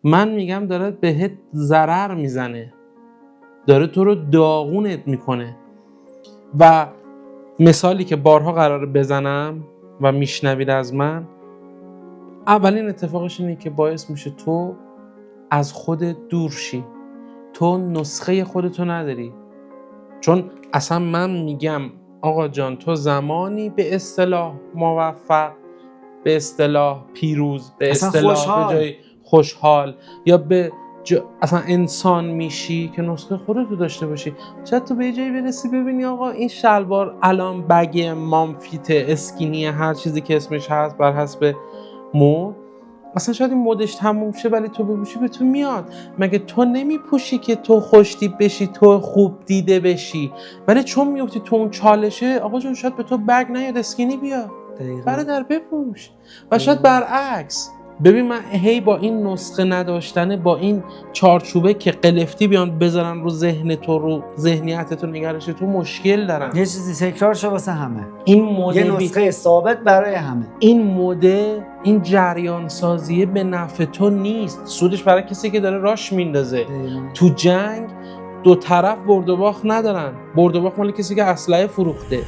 من میگم داره بهت ضرر میزنه، داره تو رو داغونت میکنه. و مثالی که بارها قراره بزنم و میشنوید از من، اولین اتفاقش اینه که باعث میشه تو از خودت دور شی، تو نسخه خودتو نداری. چون اصلا من میگم آقا جان تو زمانی به اصطلاح موفق، به اصطلاح پیروز، به اصطلاح به جای خوشحال یا به اصلا انسان میشی که نسخه خودتو داشته باشی. شاید تو به یه جایی برسی ببینی آقا این شلوار الان بگ مامفیت اسکینی هر چیزی که اسمش هست بر حسب مود، اصلا شاید این مودش تموم شه ولی تو بپوشی به تو میاد. مگه تو نمیپوشی که تو خوشتیپ بشی، تو خوب دیده بشی؟ ولی چون میفتی تو اون چالشه آقا جون شاید به تو بگ نیاد اسکینی بیا برادر بپوش. و شاید برعکس. ببین من هی با این نسخه نداشتنه، با این چارچوبه که قلفتی بیان بذارن رو ذهن تو، رو ذهنیت تو نگرش تو مشکل دارن. یه چیزی تکرار شه واسه همه، این مدل یه نسخه ثابت برای همه. این مدل، این جریان سازیه به نفع تو نیست، سودش برای کسی که داره راش میندازه. تو جنگ دو طرف برد و باخت ندارن، برد و باخت مال کسی که اسلحه فروخته.